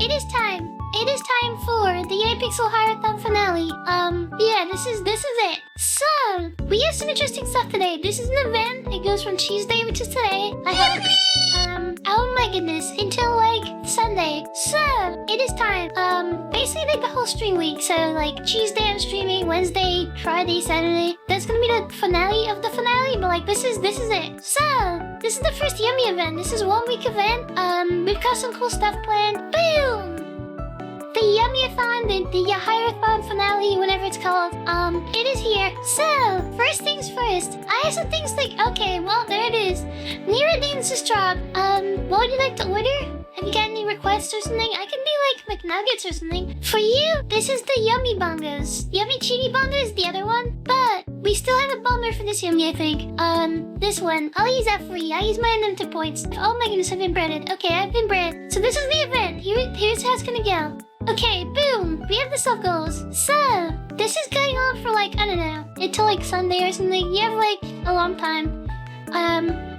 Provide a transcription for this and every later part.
it is time. It is time for the Yumipixel Athon finale. Yeah, this is it. So, we have some interesting stuff today. This is an event. It goes from Tuesday, which is today. I have, oh my goodness, until like Sunday. So, it is time. Basically like the whole stream week. So, like Tuesday I'm streaming, Wednesday, Friday, Saturday. That's gonna be the finale of the finale. But like this is it. So, this is the first Yummy event. This is 1 week event. We've got some cool stuff planned. Boom! The Yummy-a-thon, the Yahirathon finale, whatever it's called, it is here. So, first things first, I have some things like, okay, well, there it is. Niradin's Strop, what would you like to order? Have you got any requests or something? I can do like McNuggets or something. For you, this is the Yummy Bongos. Yummy Chini Bongo is the other one, but we still have a bomber for this Yummy, I think. This one, I'll use that for you. I use my unlimited points. Oh my goodness, I've been breaded. Okay, I've been bred. So this is the event. Here's how it's gonna go. Okay, boom! We have the sub goals. So, this is going on for like, I don't know, until like Sunday or something. You have like a long time.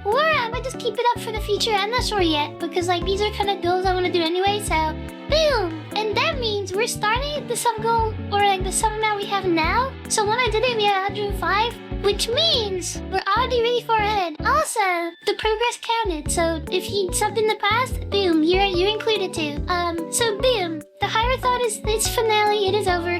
Or I might just keep it up for the future. I'm not sure yet, because like these are kind of goals I want to do anyway, so boom! And that means we're starting at the sub goal, or like the sub amount we have now. So when I did it, we had 105, which means we're already really far ahead. Also, the progress counted, so if you subbed in the past, boom, you're included too. So boom, the Hirathon is its finale, it is over.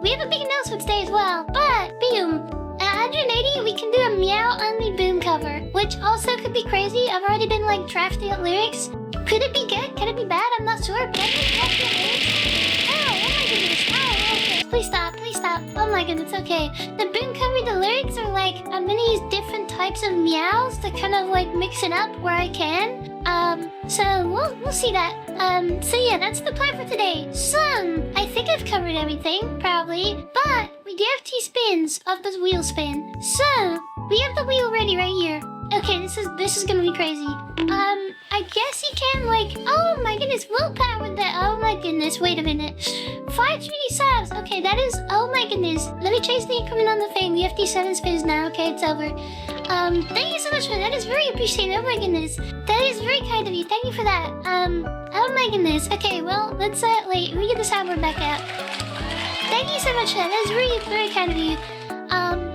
We have a big announcement today as well, but boom, at 180, we can do a Meow Only Boom cover, which also could be crazy. I've already been like drafting out lyrics. Could it be good? Could it be bad? I'm not sure. Can I draft out lyrics? Oh my goodness. Oh, okay. Please stop. Please stop. Oh my goodness. Okay. The boom cover, the lyrics are like, I'm gonna use different types of meows to kind of like mix it up where I can. So we'll see that. So yeah, that's the plan for today. I think I've covered everything, probably, but we do have 2 spins of this wheel spin. So we have the wheel ready right here. Okay, this is gonna be crazy. I guess you can like, oh my goodness, willpower with that. Oh my goodness, wait a minute. 5 3D subs. Okay, that is, oh my goodness. Let me change the increment on the thing. We have 7 spins now. Okay, it's over. Thank you so much for that. That is very appreciated. Oh my goodness. That is very kind of you. Thank you for that. Oh my goodness. Okay, well, let's, wait, we get the soundboard back out. Thank you so much for that. That is really very kind of you.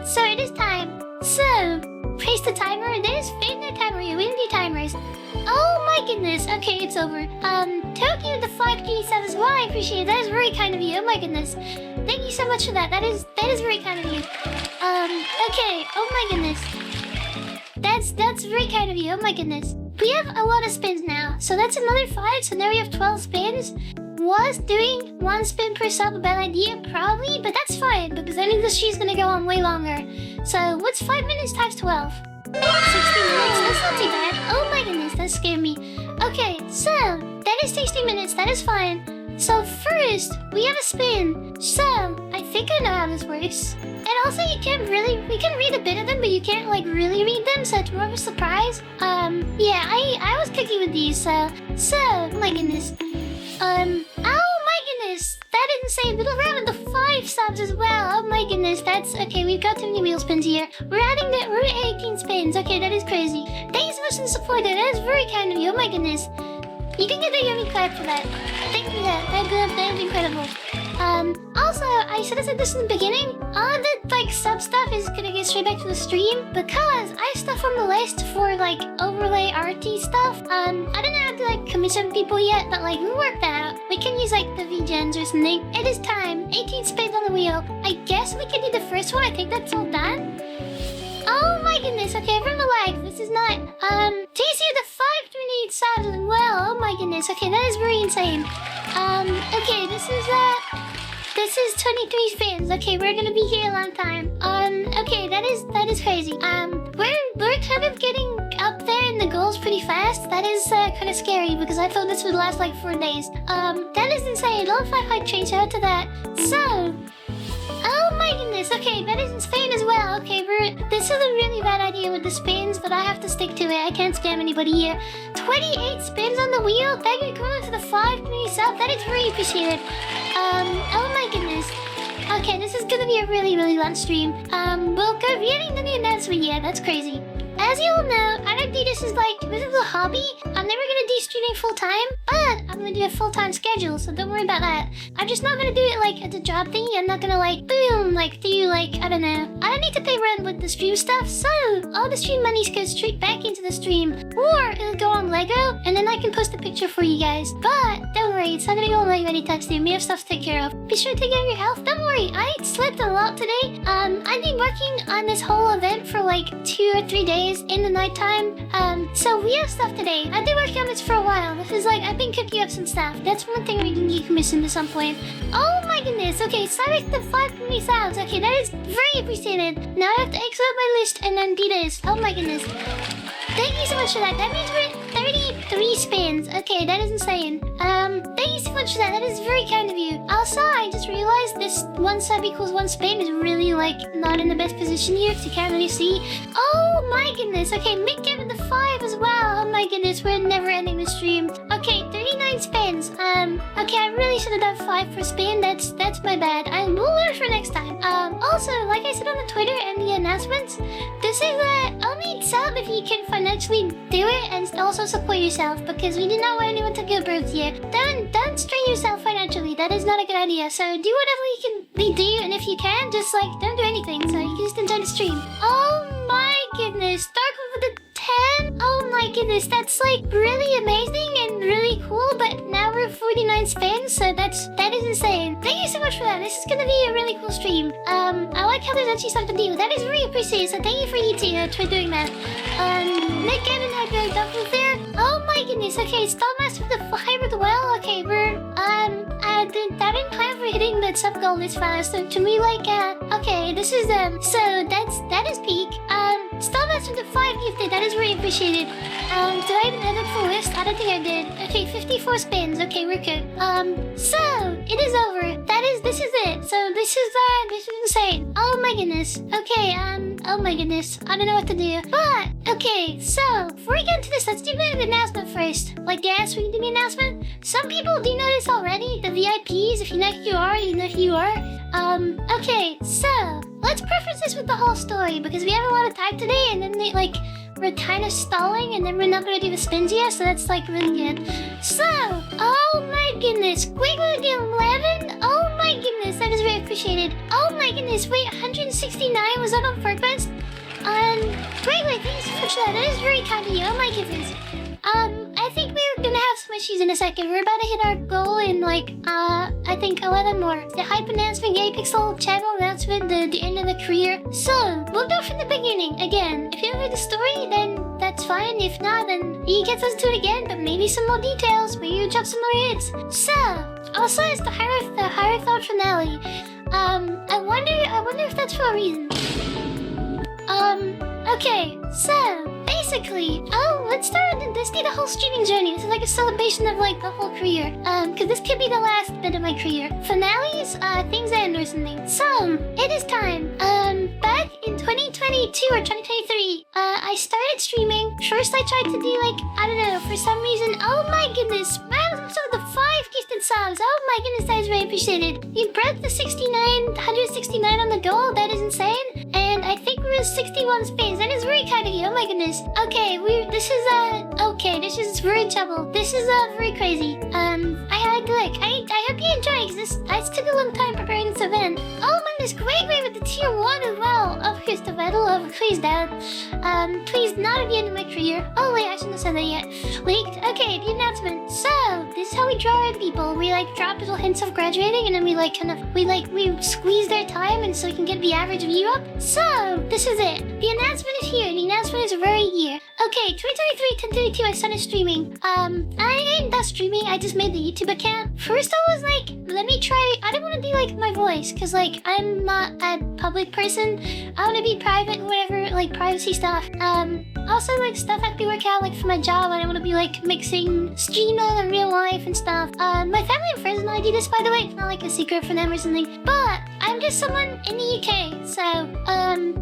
So it is time. So, place the timer. That is fade the timer. You win the timers. Oh my goodness. Okay, it's over. Tokyo the 5G7 as well. I appreciate it. That is very kind of you. Oh my goodness. Thank you so much for that. That is very kind of you. Okay. Oh my goodness. That's very kind of you. Oh my goodness. We have a lot of spins now. So that's another 5. So now we have 12 spins. Was doing 1 spin per sub a bad idea? Probably, but that's fine because I think the stream's gonna go on way longer. So what's 5 minutes times 12? 60 minutes. That's not too bad. Oh my goodness, that scared me. Okay, so that is 60 minutes. That is fine. So first, we have a spin. So I think I know how this works. And also, we can read a bit of them, but you can't like really read them, so it's more of a surprise. Yeah, I was cooking with these, so oh my goodness. Oh my goodness, that is insane. Little round with the 5 subs as well. Oh my goodness, that's okay. We've got too many wheel spins here. We're at 18 spins. Okay, that is crazy. Thank you so much for the support. That is very kind of you. Oh my goodness. You can get a yummy clap for that. Thank you for that. That is incredible. Also, I should have said this in the beginning. All of the like sub stuff is gonna get straight back to the stream because I have stuff on the list for like overlay RT stuff. I don't know how to like commission people yet, but like we'll work that out. We can use like the VGens or something. It is time. 18 spins on the wheel. I guess we can do the first one. I think that's all done. Oh my goodness. Okay, from the lag. This is not. Do you see the 5 28 subs as well? Oh my goodness. Okay, that is very insane. Okay, this is 23 spins. Okay, we're gonna be here a long time. Okay, that is crazy. We're kind of getting up there in the goals pretty fast. That is kind of scary because I thought this would last like 4 days. That is insane. Love 5 high change out to that. So, oh my goodness. Okay, that is insane as well. Okay, this is a really bad idea with the spins, but I have to stick to it. I can't scam anybody here. 28 spins on the wheel. Thank you for the 5 community sub. That is very appreciated. Oh my goodness. Okay, this is gonna be a really, really long stream. We'll go reading the new announcement. Yeah, that's crazy. As you all know, I don't do this as like, this is a hobby. I'm never gonna do streaming full time, but I'm gonna do a full-time schedule, so don't worry about that. I'm just not gonna do it like as a job thingy. I'm not gonna like boom, like do like I don't know. I don't need to pay rent with the stream stuff, so all the stream money goes straight back into the stream, or it'll go on Lego, and then I can post a picture for you guys. But don't worry, it's not gonna go on Lego anytime soon. We have stuff to take care of. Be sure to take care of your health. Don't worry, I slept a lot today. I've been working on this whole event for like 2 or 3 days in the nighttime. So we have stuff today. I've been working on this for a while. This is like I've been cooking up some stuff. That's one thing we can get missing at some point. Oh my goodness. Okay, sorry for the 5 community subs. Okay, that is very appreciated. Now I have to exit my list and then do this. Oh my goodness. Thank you so much for that. That means we're at 33 spins. Okay, that is insane. Thank you so much for that. That is very kind of you. Also, I just realized this 1 sub equals 1 spin is really like not in the best position here because you can't really see. Oh my goodness. Okay, Mick gave it the 5 as well. Oh my goodness, we're never ending the stream. Okay, 39 spins. Okay, I really should have done 5 per spin. That's my bad. I will learn for next time. Also, like I said on the Twitter and the announcements, this is only sub if you can financially do it and also support yourself, because we do not want anyone to go broke here. Don't strain yourself financially. That is not a good idea. So do whatever you can do, and if you can, just like don't do anything. So you can just enjoy the stream. Oh my goodness, Dark with the 10. Oh my goodness, that's like really amazing and really cool. But now we're 49 spins, so that is insane. Thank you so much for that. This is gonna be a really cool stream. I like how there's actually something to do. That is really appreciated. So thank you for you two for doing that. Nick Gavin had very double there. Oh my goodness. Okay, Stallmaster with the 5 as well. Okay, we're I didn't plan for hitting that sub goal this fast. So to me, like okay, this is so that is peak. Stallmaster with the 5 gifted. That is really appreciated. Did I even edit full list? I don't think I did. Okay, 54 spins. Okay, we're good. So it is over. This is it. So this is insane. Oh my goodness. Okay, oh my goodness. I don't know what to do. But okay, so before we get into this, let's do the announcement first. Like yes, we can do the announcement. Some people do know this already. The VIPs, if you know who you are, you know who you are. Okay, so let's preface this with the whole story because we have a lot of time today, and then we're kind of stalling, and then we're not gonna do the spins yet, so that's like really good. So, oh my goodness, Quick with the 11. Oh my goodness, that is very appreciated. Oh my goodness, wait, 169 was that on purpose? Wait, thanks so much for that. That is very kind of you. Oh my goodness. I think we're gonna have some issues in a second. We're about to hit our goal in like, I think 11 more. The hype announcement, Yumipixel channel announcement, the end of the career. So, we'll go from the beginning. Again, if you don't heard the story, then that's fine. If not, then you get us to it again, but maybe some more details, maybe you drop some more hits. So, also it's the Hierothon finale. I wonder if that's for a reason. Okay, so basically, let's start with this the whole streaming journey. This is like a celebration of like the whole career. Because this could be the last bit of my career. Finales, things end or something. So, it is time. Back in 2022 or 2023, I started streaming. First I tried to do like, I don't know, for some reason, oh my goodness, man, some of the 5 gifted subs. Oh my goodness, that is very appreciated. You broke the 169 on the goal. That is insane. And I think we're at 61 spins. That is very kind of you. Oh my goodness. Okay, this is we're in trouble. This is very crazy. I hope you enjoy because I took a long time preparing this event. Oh my goodness, great with the tier 1 as well. Of course, the medal of please dad. Please not at the end of my career. Oh wait, I shouldn't have said that yet. Leaked. Okay, the announcement. So this is how we draw in people. We like drop little hints of graduating, and then we we squeeze their time, and so we can get the average view up. So this is it. The announcement is here. The announcement is right here. Okay, 2023, 10:32, I started streaming. I ain't done streaming. I just made the YouTube account. First, I was like, let me try. I don't want to do like my voice, cause like I'm not a public person. I want to be private, whatever, like privacy stuff. Also like stuff I have to work out like for my job. I don't want to be like mixing streaming and real life and stuff. My family and friends know I do this, by the way. It's not like a secret for them or something. But I'm just someone in the UK, so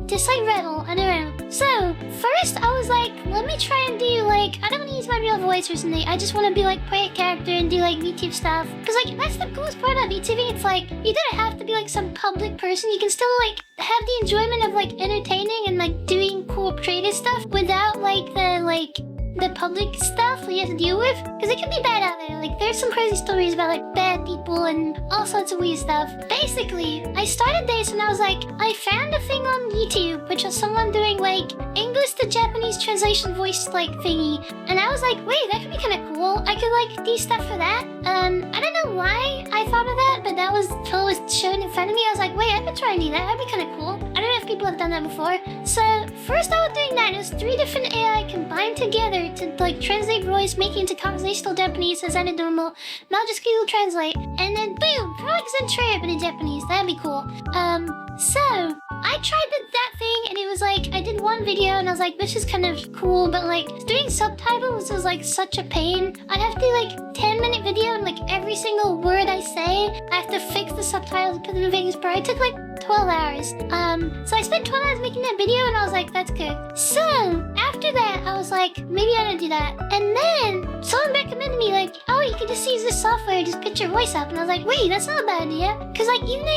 just like Rebel. I don't know. So first, I was like, let me try and do like, I don't want to use my real voice or something. I just want to be like play a character and do like VTube stuff. Cause like that's the coolest part of VTubing. It's like you don't have to be like some public person. You can still like have the enjoyment of like entertaining and like doing cool creative stuff without like the public stuff we have to deal with, because it can be bad out there. Like, there's some crazy stories about like bad people and all sorts of weird stuff. Basically, I started this and I was like, I found a thing on YouTube, which was someone doing like English to Japanese translation voice like thingy, and I was like, wait, that could be kind of cool. I could like do stuff for that. I don't know why I thought of that, but that was what was shown in front of me. I was like, wait, I could try and do that. That'd be kind of cool. I don't know if people have done that before. So first I was doing that. It was 3 different AI combined together to like translate voice, make it into conversational Japanese as any normal, not just Google Translate. And then boom, products and trade but in Japanese. That'd be cool. So I tried that thing and it was like, I did one video and I was like, this is kind of cool, but like doing subtitles was like such a pain. I'd have to do like 10-minute video and like every single word I say, I have to fix the subtitles and put them in Vegas Pro. It took like 12 hours. So I spent 12 hours making that video and I was like, that's good. So after that, I was like, maybe I don't do that. And then someone recommended me like, oh, you can just use this software, just pitch your voice up. And I was like, wait, that's not a bad idea. Cause like, even though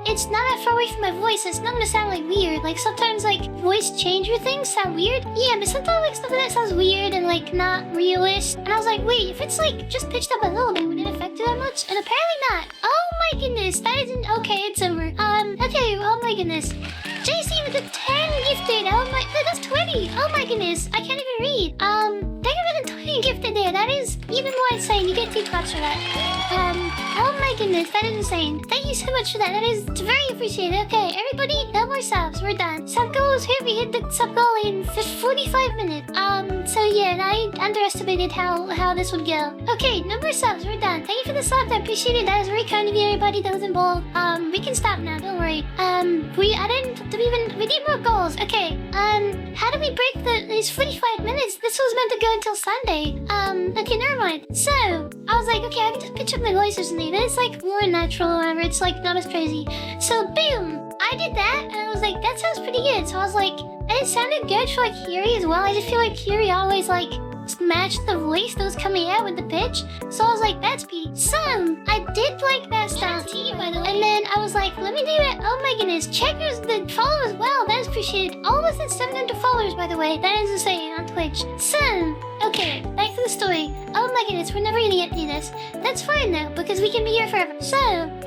it's not that far away from my voice, it's not gonna sound like weird. Like sometimes like voice changer things sound weird. Yeah, but sometimes like stuff that sounds weird and like not realist. And I was like, wait, if it's like just pitched up a little bit, would it affect it that much? And apparently not. Oh my goodness, that isn't okay, it's over. Okay, oh my goodness. JC with the 10 gifted. Oh my, that's 20. Oh my goodness, I can't even read. Thank you for the 20 gifted there. That is even more insane. You get 2 claps for that. Oh my goodness, that is insane. Thank you so much for that. That is very appreciated. Okay, everybody, no more subs. We're done. Sub goal is here. We hit the sub goal in 45 minutes. So yeah, I underestimated how this would go. Okay, no more subs. We're done. Thank you for the subs. I appreciate it. That was very kind of you, everybody that was involved. We can stop now. Don't worry. We need more goals. Okay. How do we break these 45 minutes? This was meant to go until Sunday. Okay, never mind. So I was like, okay, I can just pitch up my voice or something. Then it's like more natural or whatever. It's like not as crazy. So boom, I did that, and I was like, that sounds pretty good. So I was like, and it sounded good for like Hiyori as well. I just feel like Hiyori always like matched the voice that was coming out with the pitch. So I was like, that's P. So I did like that style too, by the way. And then I was like, let me do it. Oh my goodness, checkers, the followers, wow, that is appreciated. Almost at 700 followers, by the way. That is insane on Twitch. So okay, back to the story. Oh my goodness, we're never gonna get through this. That's fine though, because we can be here forever. So,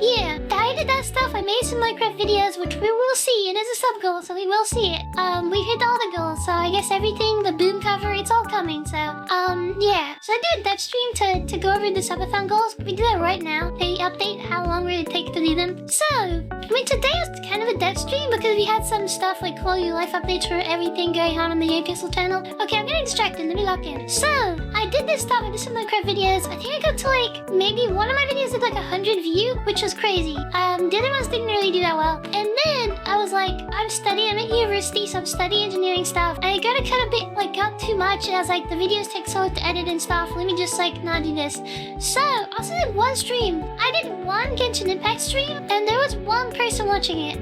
yeah, I did that stuff. I made some Minecraft videos, which we will see. It is a sub goal, so we will see it. We hit all the goals, so I guess everything, the boom cover, it's all coming. So, yeah. So I did a dev stream to go over the subathon goals. We do that right now. They update how long will it take to do them. So, I mean, today was kind of a dev stream because we had some stuff like quality of life updates for everything going on the Yumipixel channel. Okay, I'm getting distracted. Let me lock in. So, I did this stuff. I did some Minecraft videos. I think I got to like, maybe one of my videos did like 100 views, which was crazy. The other ones didn't really do that well. And then I was like, I'm at university, so I'm studying engineering stuff. And I got a kind of bit, like, got too much. And I was like, the videos take so long to edit and stuff. Let me just like not do this. So, I also did one stream. I did one Genshin Impact stream, and there was one person watching it.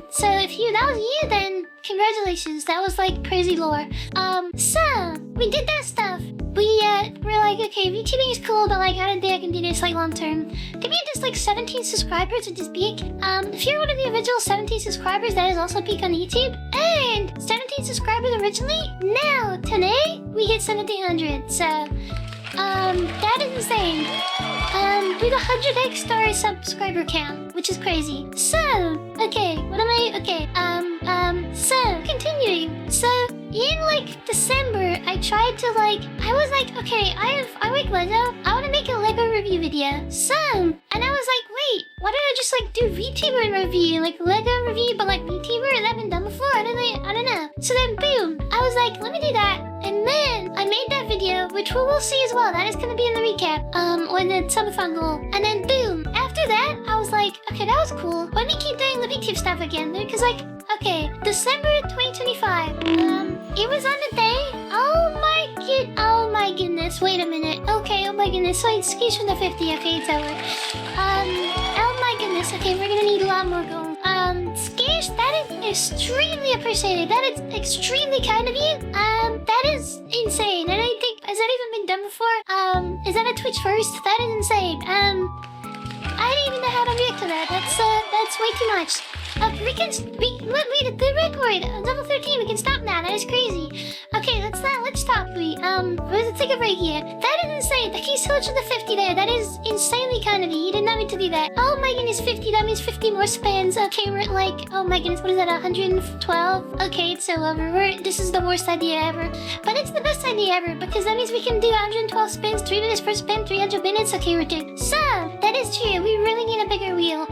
So if that was you, then congratulations. That was like crazy lore. So we did that stuff. We're like, okay, VTubing is cool, but like, I don't think I can do this like long term. To me, just like 17 subscribers, which is big. If you're one of the original 17 subscribers, that is also peak on YouTube. And 17 subscribers originally. Now, today, we hit 1700. So, that is insane. With 100x star subscriber count, which is crazy. So, okay, so, continuing. So, in like December, I tried to like, I was like, okay, I like Lego. I want to make a Lego review video. So, and I was like, wait, why don't I just like do VTuber review, like Lego review, but like VTuber? That been done before? I don't know. So then, boom, I was like, let me do that. And then I made that video, which we will see as well. That is gonna be in the recap, or the subathon goal. And then, boom, after that, I was like, okay, that was cool. Let me keep doing the VTube stuff again, because like, okay, December 2025. It was on the day. Oh my goodness. Wait a minute. Okay. Oh my goodness. So excuse from the 50. Okay, it's over. Oh my goodness. Okay, we're gonna need a lot more gold. Skish, that is extremely appreciated. That is extremely kind of you. That is insane. I don't think has that even been done before. Is that a Twitch first? That is insane. I didn't even know how to react to that. That's way too much. We did the record. Level 13. We can stop now. That is crazy. Okay, let's stop. Let's take a break here. That is insane. Thank you so much for the 50 there. That is insanely kind of you. You did not mean to do that. Oh my goodness, 50. That means 50 more spins. Okay, we're at like, oh my goodness, what is that? 112. Okay, it's so over. This is the worst idea ever, but it's the best idea ever because that means we can do 112 spins, 3 minutes per spin, 300 minutes. Okay, we're good. So that is true. We really need a bigger wheel.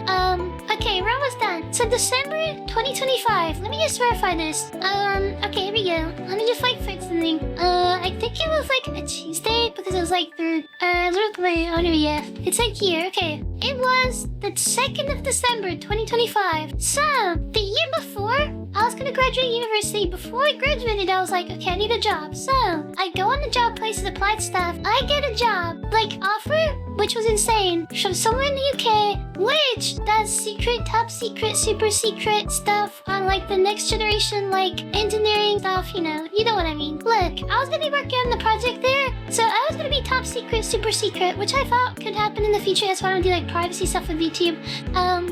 Okay, we're almost done. So December 2025. Let me just verify this. Okay, here we go. Let me just like fix something. I think it was like a Tuesday because it was like through. Look my oh no, yeah. It's like here. Okay, it was the 2nd of December 2025. So the year before, I was gonna graduate university. Before I graduated, I was like, okay, I need a job. So I go on the job places, applied stuff. I get a job, like offer, which was insane, from somewhere in the UK, which does secret, top secret, super secret stuff on like the next generation, like engineering stuff. You know what I mean. Look, I was gonna be working on the project there, so I was gonna be top secret, super secret, which I thought could happen in the future. That's why I don't do like privacy stuff with VTube.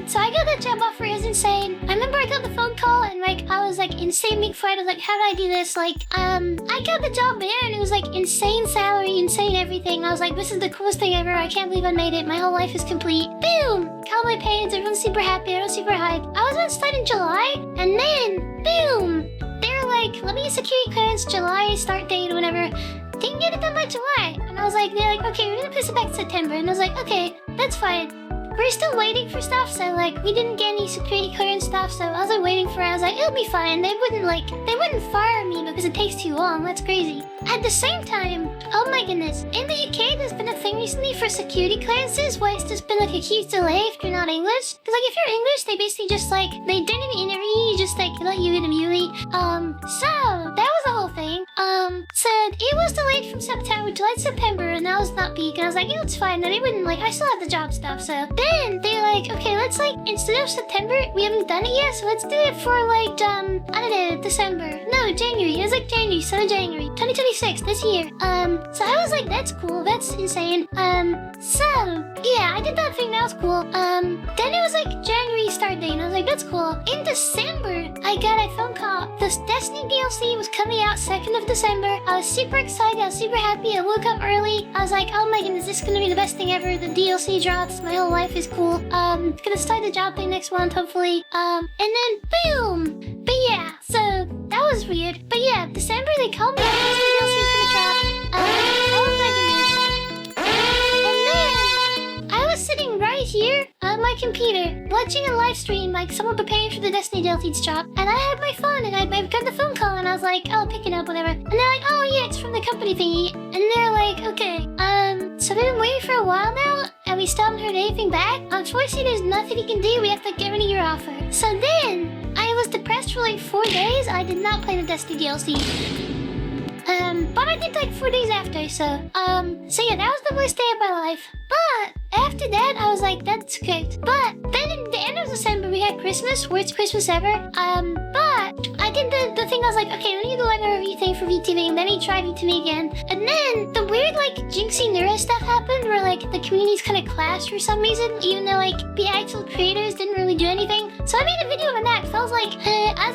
So I got that job offer. It was insane. I remember I got the phone call and like I was like insanely frightened. I was like, how do I do this? Like, I got the job there and it was like insane salary, insane everything. I was like, this is the coolest thing ever. I can't believe I made it. My whole life is complete. Boom! Got my pants. Everyone's super happy. Everyone's super hyped. I was on start in July and then boom! They were like, let me get security clearance, July start date or whatever. Didn't get it done by July. And I was like, they're like, okay, we're gonna push it back to September. And I was like, okay, that's fine. We're still waiting for stuff, so like we didn't get any security clearance stuff, so I was like waiting for it. I was like, it'll be fine. They wouldn't fire me because it takes too long. That's crazy. At the same time, oh my goodness, in the UK there's been a thing recently for security clearances where it's just been like a huge delay if you're not English. Cause like if you're English, they basically just like they didn't even interview you, just like let you in immediately. So that was the whole thing. Said it was delayed from September to like September, and that was not peak. And I was like, yeah, it's fine. And they wouldn't like I still have the job stuff, so. Then they're like, okay, let's like, instead of September, we haven't done it yet, so let's do it for like, I don't know, December. No, January. It was like January, 7th January, 2026, this year. So I was like, that's cool, that's insane. So, yeah, I did that thing, that was cool. Then it was like January start date, and I was like, that's cool. In December, I got a phone call. This Destiny DLC was coming out 2nd of December. I was super excited, I was super happy. I woke up early. I was like, oh my goodness, this is gonna be the best thing ever. The DLC drops, my whole life is cool. Gonna start the job thing next month, hopefully. And then boom! But yeah, so that was weird. But yeah, December they called me. DLC was gonna drop. Oh my goodness. And then I was sitting right here on my computer watching a live stream, like someone preparing for the Destiny DLC to drop. And I had my phone and I got the phone call and I was like, I'll pick it up, whatever. And they're like, oh yeah, it's from the company thingy. And they're like, okay, so they've been waiting for a while now, and we still haven't heard anything back. Unfortunately, there's nothing you can do. We have to get rid of your offer. So then, I was depressed for like 4 days. I did not play the Destiny DLC. But I did like 4 days after, so yeah, that was the worst day of my life. But after that, I was like, that's great. But then in the end of December, we had Christmas, worst Christmas ever. But I did the thing, I was like, okay, let me do like a review thing for VTube, and then he tried VTube again. And then the weird like Jinxie Nura stuff happened where like the communities kind of clashed for some reason, even though like the actual creators didn't really do anything. So I made a video on that, because I was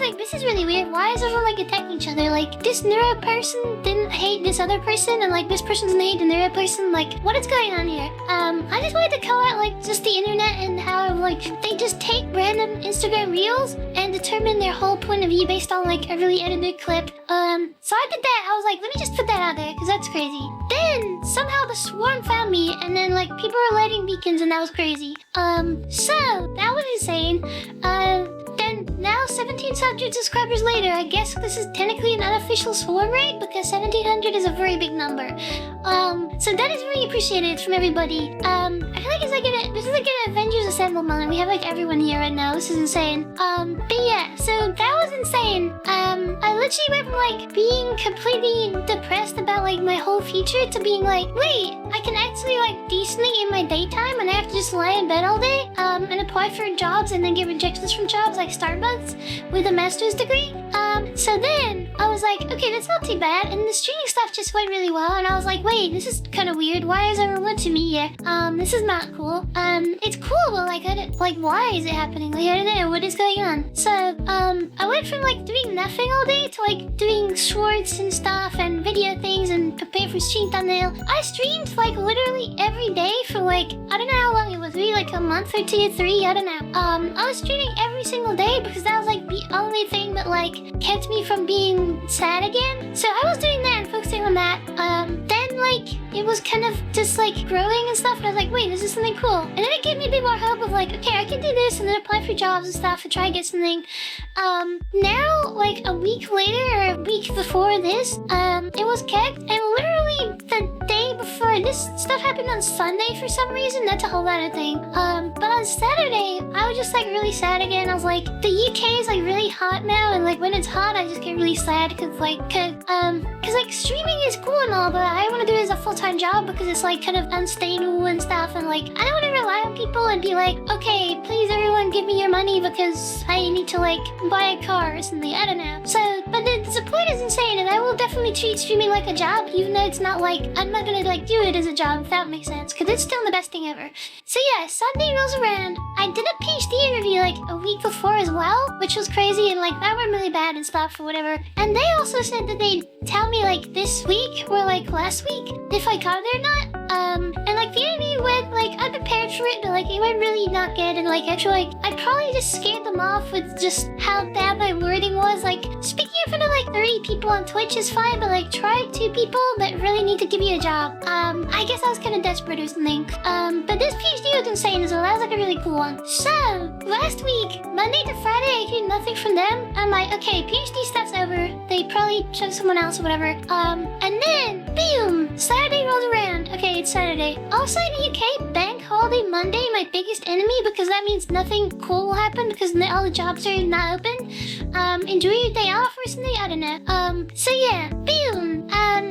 like, this is really weird. Why is everyone like attacking each other? Like this Nura person didn't hate this other person, and like this person doesn't hate the Nura person. Like what is going on here? I just wanted to call out like just the internet and how like they just take random Instagram reels and determine their whole point of view based on like a really edited clip. So I did that. I was like, let me just put that out there because that's crazy. Then somehow the swarm found me, and then like people were lighting beacons, and that was crazy. So that was insane. Then now 1700 subscribers later, I guess this is technically an unofficial swarm raid because 1700 is a very big number. So that is really appreciated from everybody. I feel like this is like an Avengers Assemble moment. We have like everyone here right now. This is insane. But yeah, so that was insane. I literally went from like being completely depressed about like my whole future to being like, wait, I can actually like decently in my daytime, and I have to just lie in bed all day, and apply for jobs and then get rejections from jobs like Starbucks with a master's degree. So then I was like, okay, that's not too bad, and the streaming stuff just went really well, and I was like, wait, this is kind of weird. Why is everyone to me here? This is not cool. It's cool, but like why is it happening? Like, I don't know, what is going on? So, I went from like doing nothing all day to like doing shorts and stuff and video things and prepare for stream thumbnail. I streamed like literally every day for like, I don't know how long it was, maybe like a month or 2 or 3, I don't know. I was streaming every single day because that was like the only thing that like kept me from being sad again. So I was doing that and focusing on that. Then like it was kind of just like growing and stuff, and I was like, wait, this is something cool. And then it gave me a bit more hope of like, okay, I can do this and then apply for jobs and stuff and try and get something. Now like a week later or a week before this, it was kept, and literally the day before this stuff happened on Sunday for some reason. That's a whole other thing. But on Saturday, I was just like really sad again. I was like, the UK is like really hot now, and like when it's hot, I just get really sad because like streaming is cool and all, but I want to do it as a full-time job because it's like kind of unstable and stuff, and like I don't want to rely on people and be like, okay, please everyone give me your money because I need to like buy a car or something. I don't know. So, but the support is insane, and I will definitely treat streaming like a job, even though it's not like, I'm not gonna like do it as a job if that makes sense, because it's still the best thing ever. So yeah, Sunday rolls around. I did a PhD interview like a week before as well, which was crazy, and like that went really bad and stuff or whatever. And they also said that they'd tell me like this week or like last week if I got it or not. And like the interview went like, I prepared for it, but like it went really not good, and like actually like I probably just scared them off with just how bad my wording was. Like speaking in front of like 30 people on Twitch is fine, but like try 2 people that really need to give you a job. I guess I was kind of desperate or something. But this PhD was insane as well. That was like a really cool one. So last week, Monday to Friday, I heard nothing from them. I'm like, okay, PhD stuff's over. They probably chose someone else or whatever. And then boom, Saturday rolls around. Okay, it's Saturday. Also in the UK, Bank Holiday Monday, my biggest enemy, because that means nothing cool will happen because all the jobs are not open. Enjoy your day off or something, I don't know. So yeah, boom.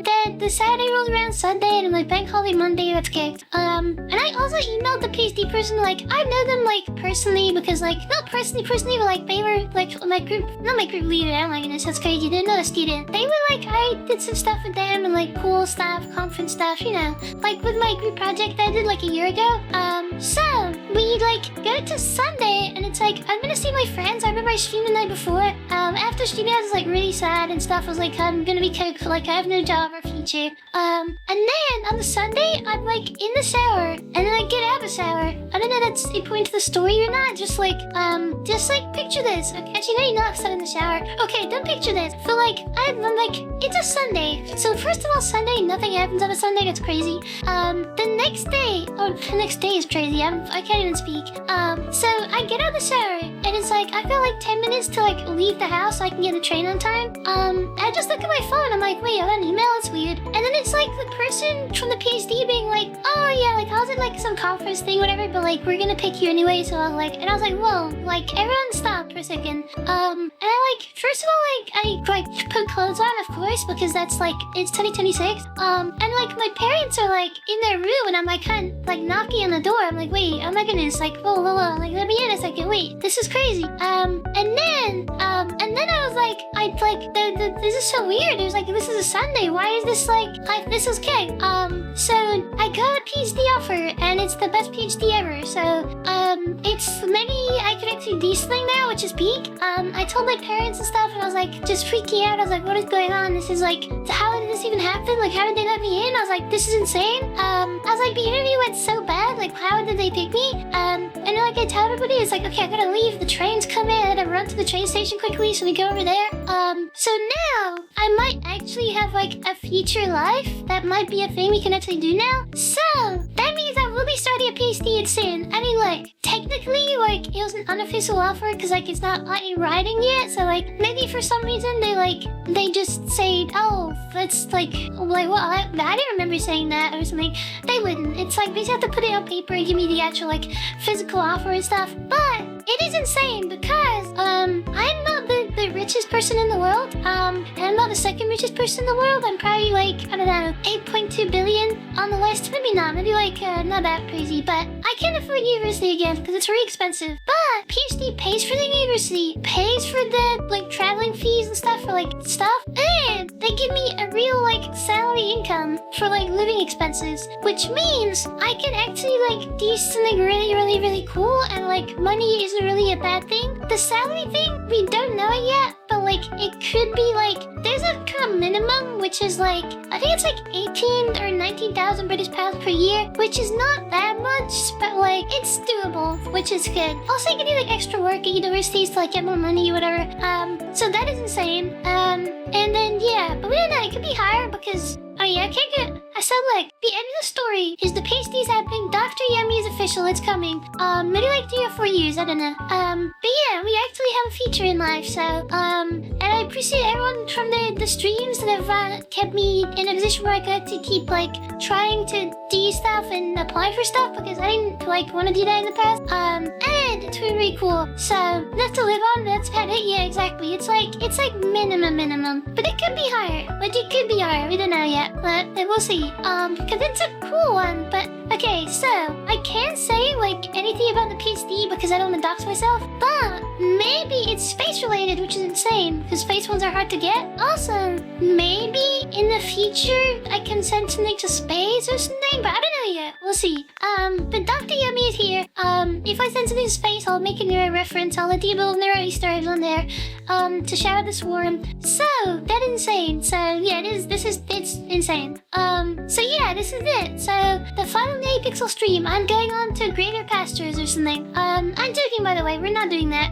Then the Saturday rolls around, Sunday, and I'm like, Bank Holiday Monday, that's kicked. And I also emailed the PhD person, like, I know them, like, personally, because, like, not personally, but, like, they were, like, my group, not my group leader, oh my goodness, that's crazy, they're not a student. They were, like, I did some stuff with them, and, like, cool stuff, conference stuff, you know, like, with my group project I did, like, a year ago. So, we, like, go to Sunday, and it's, like, I'm gonna see my friends. I remember I streamed the night before. After streaming, I was, like, really sad and stuff. I was, like, I'm gonna be cooked, like, I have no job or future. And then, on the Sunday, I'm, like, in the shower, and then I get out of the shower. I don't know if that's important to the story or not, just, like, picture this. Okay, actually, no, you're not in the shower. Okay, don't picture this. So, like, I'm, like, it's a Sunday. So, first of all, Sunday, nothing happens on a Sunday, that's crazy. The next day, the next day is crazy, I can't even speak. So, I get out of the shower, and it's, like, I've got, like, 10 minutes to, like, leave the house so I can get the train on time. I just look at my phone, I'm like, wait, I got an email, it's weird. And then it's, like, the person from the PhD being like, oh, yeah, like, I was at, like, some conference thing, whatever, but, like, we're gonna pick you anyway, so I was like, whoa, like, everyone stop for a second. And I, like, first of all, like, I put clothes on, of course, because that's, like, it's 2026. And, like, my parents are, like, in their room, and I'm, like, kind of, like, knocking on the door. I'm like, wait, oh my goodness, like, whoa, like, let me in a second, wait, this is crazy. And then I was like, this is so weird. It was like, this is a Sunday. Why is this like this is kick? So I got a PhD offer, and it's the best PhD ever. So, it's maybe I could actually do something now, which is peak. I told my parents and stuff, and I was like, just freaking out. I was like, what is going on? This is like, how did this even happen? Like, how did they let me in? I was like, this is insane. I was like, the interview went so bad. Like, how did they pick me? And then, like, I tell everybody, it's like, okay, I gotta leave. The train's coming. I gotta run to the train station quickly, so we go over there. So now I might actually have like a future life. That might be a thing we can actually do now. So that means I will be starting a PhD soon. I mean, like, technically, like, it was an unofficial offer because, like, it's not in writing yet. So, like, maybe for some reason they just say, oh, that's like, well, I didn't remember saying that or something. They wouldn't. It's like they just have to put it on paper and give me the actual, like, physical offer and stuff. But it is insane because I'm not the the richest person in the world. And I'm not the second richest person in the world. I'm probably like, I don't know, 8.2 billion on the list. Maybe not. Maybe like not that crazy. But I can't afford university again because it's really expensive. But PhD pays for the university, pays for the like traveling fees and stuff for like stuff, and they give me a real like salary income for like living expenses, which means I can actually like do something really cool, and like money isn't really a bad thing. The salary thing, we don't know it yet, but like it could be like there's a kind of minimum, which is like I think it's like 18 or 19,000 British pounds per year, which is not that much, but like it's doable, which is good. Also, you can do like extra work at universities to like get more money or whatever. So that is insane. And then yeah, but we don't know. It could be higher because I can't get. I said like the end of the story is the PhD's happening. Dr. Yummy is official. It's coming. Maybe like 3 or 4 years. I don't know. But yeah, we actually have a future in life. So and I appreciate everyone from the streams that have kept me in a position where I got to keep like trying to do stuff and apply for stuff because I didn't like want to do that in the past. And it's really cool. So that's to live on. That's about it. Yeah, exactly. It's like minimum, but it could be higher. Like it could be higher. We don't know yet, but we'll see. Because it's a cool one. But okay, so I can't say like anything about the PhD because I don't want to dox myself. But maybe it's space related, which is insane because space ones are hard to get. Also, maybe in the future I can send something to space or something, but I don't know yet. We'll see. But Dr. Yummy is here. If I send something to space, I'll make a new reference. I'll let you build new Easter eggs on there. To shout at the swarm. So that is insane. So yeah, it's insane. So yeah, this is it. So the final Yumipixel stream, I'm going on to greater pastures or something. I'm joking, by the way. We're not doing that.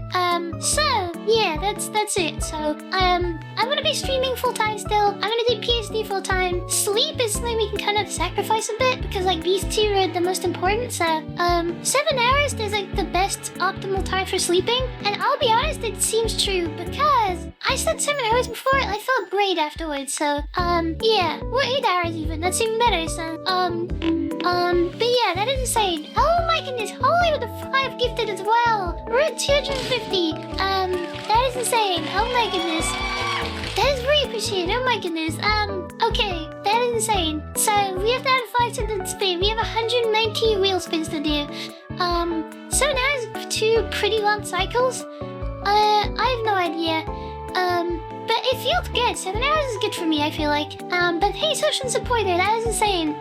So yeah, that's it. So I'm gonna be streaming full time still. I'm gonna do PhD full time. Sleep is something we can kind of sacrifice a bit because like these two are the most important. So 7 hours is like the best optimal time for sleeping. And I'll be honest, it seems true because I slept 7 hours before and I felt great afterwards. So yeah, or 8 hours even. That's even better. So but yeah, that is insane. Oh my goodness, holy with the 5 gifted as well. We're at 250. That is insane. Oh my goodness. That is very appreciated. Oh my goodness. Okay, that is insane. So we have to add 5 to the spin. We have 190 wheel spins to do. 7 hours, 2 pretty long cycles. I have no idea. But it feels good. 7 hours is good for me, I feel like. But hey, social support there, that is insane.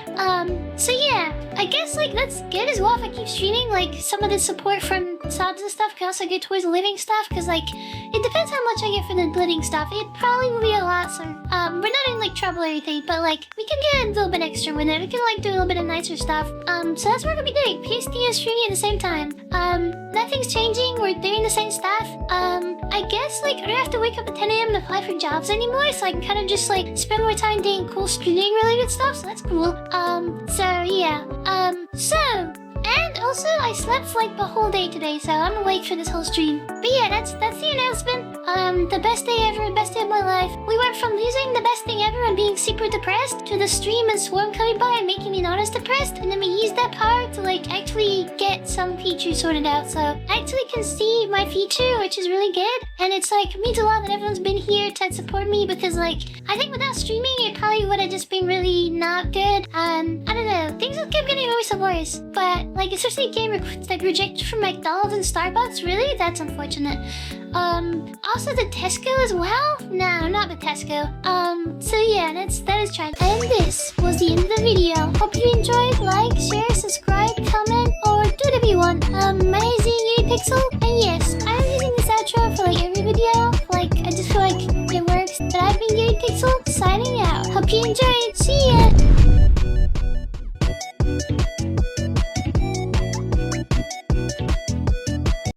So yeah, I guess like that's good as well if I keep streaming. Like some of the support from subs and stuff can also go towards the living stuff, because like it depends how much I get for the living stuff. It probably will be a lot, so we're not in like trouble or anything, but like we can get a little bit extra with it. We can like do a little bit of nicer stuff. So that's what we're gonna be doing. PhD and streaming at the same time. Nothing's changing. We're doing the same stuff. I guess like I don't have to wake up at 10 a.m. to apply for jobs anymore, so I can kind of just like spend more time doing cool streaming related stuff, so that's cool. So yeah. And also I slept for like the whole day today, so I'm awake for this whole stream. But yeah, that's the announcement. The best day ever, best day of my life. We went from losing the best thing ever and being super depressed to the stream and Swarm coming by and making me not as depressed, and then we used that power to like actually get some features sorted out. So I actually can see my future, which is really good. And it's like, it means a lot that everyone's been here to support me, because like I think without streaming it probably would have just been really not good. I don't know, things kept getting worse and worse. But like especially game like rejected from McDonald's and Starbucks, really? That's unfortunate. Also the Tesco as well? No, not the Tesco. So yeah, that is trying. And this was the end of the video. Hope you enjoyed. Like, share, subscribe, comment, or do whatever you want. My name is Yumipixel, and yes, I'm using this outro for like every